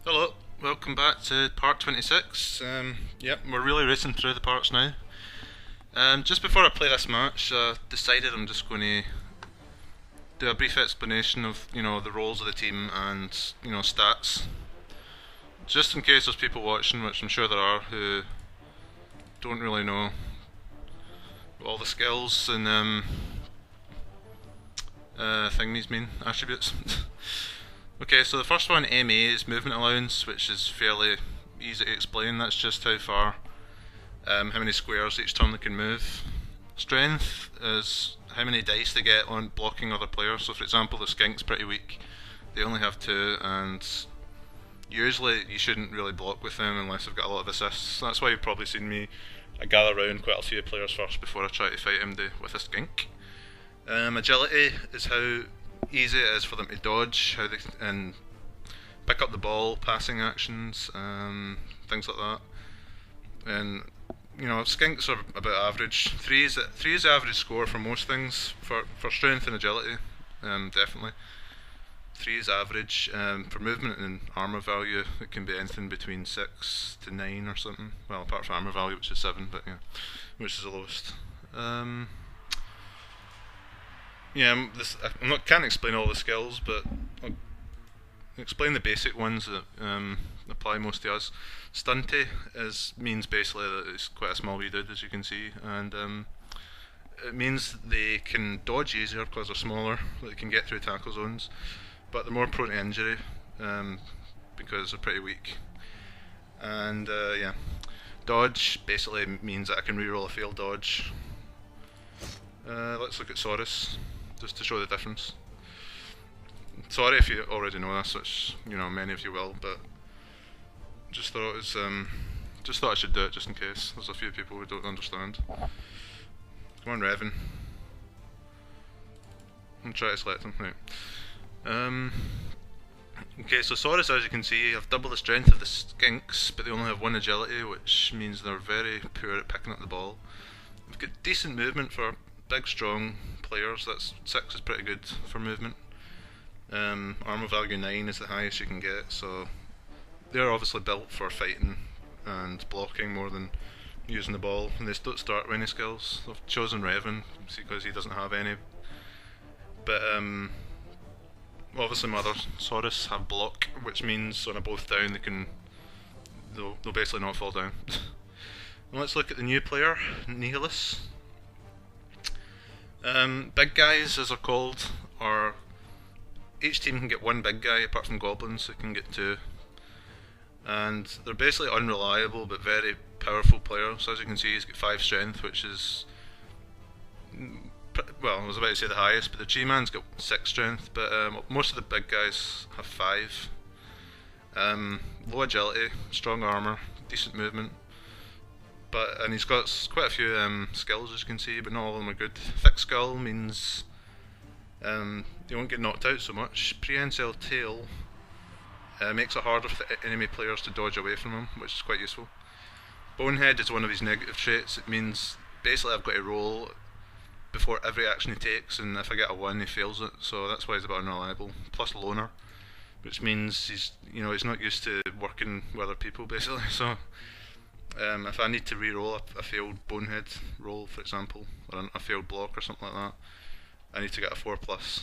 Hello, welcome back to part 26. Yep, we're really racing through the parts now. Just before I play this match, I decided I'm just going to do a brief explanation of the roles of the team and stats, just in case there's people watching, which I'm sure there are, who don't really know all the skills and thingies mean attributes. Okay, so the first one, MA, is movement allowance, which is fairly easy to explain. That's just how many squares each turn they can move. Strength is how many dice they get on blocking other players. So, for example, the Skink's pretty weak. They only have 2, and usually you shouldn't really block with them unless they've got a lot of assists. That's why you've probably seen me gather around quite a few players first before I try to fight him with a Skink. Agility is how easy it is for them to dodge, how they and pick up the ball, passing actions, things like that. And skinks are about average. Three is the average score for most things for strength and agility, definitely. 3 is average. For movement and armor value, it can be anything between 6 to 9 or something. Well, apart from armor value, which is 7, but yeah, which is the lowest. Yeah, can't explain all the skills, but I'll explain the basic ones that apply most to us. Stunty means basically that it's quite a small wee dude, as you can see, and it means they can dodge easier because they're smaller, they can get through tackle zones, but they're more prone to injury because they're pretty weak. And yeah, dodge basically means that I can reroll a failed dodge. Let's look at Saurus, just to show the difference. Sorry if you already know this, which many of you will, but just thought it was just thought I should do it just in case. There's a few people who don't understand. Come on, Revan. I'm trying to select him. Right. Okay, so Saurus, as you can see, have double the strength of the Skinks, but they only have 1 agility, which means they're very poor at picking up the ball. They've got decent movement for big, strong players. That's 6 is pretty good for movement. Armor value 9 is the highest you can get, so they're obviously built for fighting and blocking more than using the ball, and they don't start with any skills. I've chosen Revan because he doesn't have any, but obviously my other Saurus have block, which means on a both down they'll basically not fall down. Let's look at the new player, Nihilus. Big guys, as they're called, are each team can get 1 big guy, apart from goblins, who can get 2. And they're basically unreliable but very powerful players. So as you can see, he's got 5 strength, which is, well, I was about to say the highest, but the G-Man's got 6 strength, but most of the big guys have 5. Low agility, strong armor, decent movement, and he's got quite a few skills, as you can see, but not all of them are good. Thick skull means they won't get knocked out so much. Prehensile tail makes it harder for the enemy players to dodge away from him, which is quite useful. Bonehead is one of his negative traits. It means basically I've got to roll before every action he takes, and if I get a 1 he fails it, so that's why he's a bit unreliable. Plus loner, which means he's not used to working with other people basically, so if I need to re-roll a failed bonehead roll, for example, or a failed block or something like that, I need to get a 4+.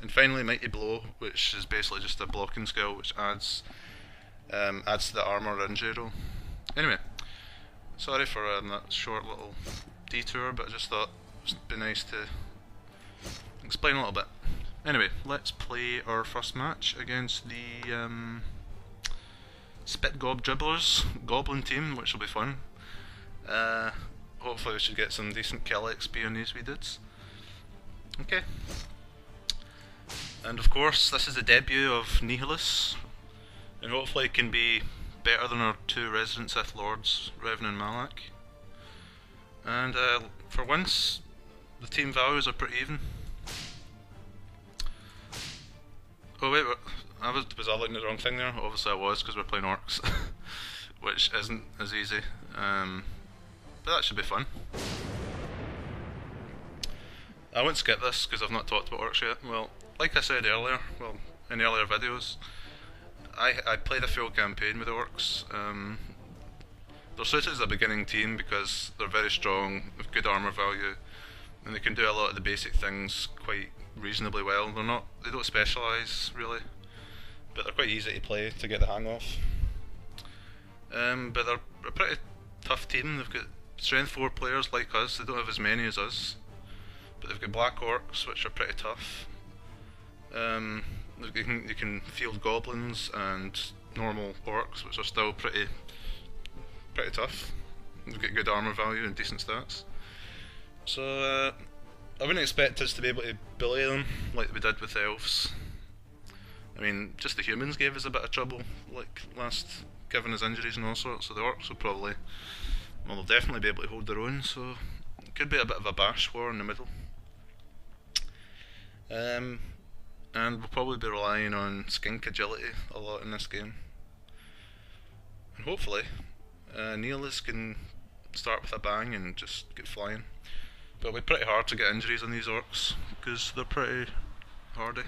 And finally, Mighty Blow, which is basically just a blocking skill, which adds to the armor or injury roll. Anyway, sorry for that short little detour, but I just thought it'd be nice to explain a little bit. Anyway, let's play our first match against the Spit Gob Dribblers Goblin team, which will be fun. Hopefully we should get some decent kill XP on these wee dudes. Okay. And of course, this is the debut of Nihilus, and hopefully it can be better than our 2 Resident Sith Lords, Revan and Malak. And for once, the team values are pretty even. Oh wait, was I looking at the wrong thing there? Obviously I was, because we're playing orcs, which isn't as easy, but that should be fun. I won't skip this because I've not talked about orcs yet. Well, like I said earlier, in the earlier videos, I played a full campaign with orcs. They're suited as a beginning team because they're very strong, with good armor value, and they can do a lot of the basic things quite reasonably well. They don't specialise really, but they're quite easy to play to get the hang of. But they're a pretty tough team. They've got strength 4 players like us. They don't have as many as us, but they've got black orcs which are pretty tough. You can field goblins and normal orcs which are still pretty tough. They've got good armor value and decent stats. So I wouldn't expect us to be able to bully them like we did with elves. I mean, just the humans gave us a bit of trouble, like given us injuries and all sorts, so the orcs will probably, well, they'll definitely be able to hold their own, so it could be a bit of a bash war in the middle. And we'll probably be relying on skink agility a lot in this game. And hopefully, Neelis can start with a bang and just get flying. But it'll be pretty hard to get injuries on these orcs, because they're pretty hardy.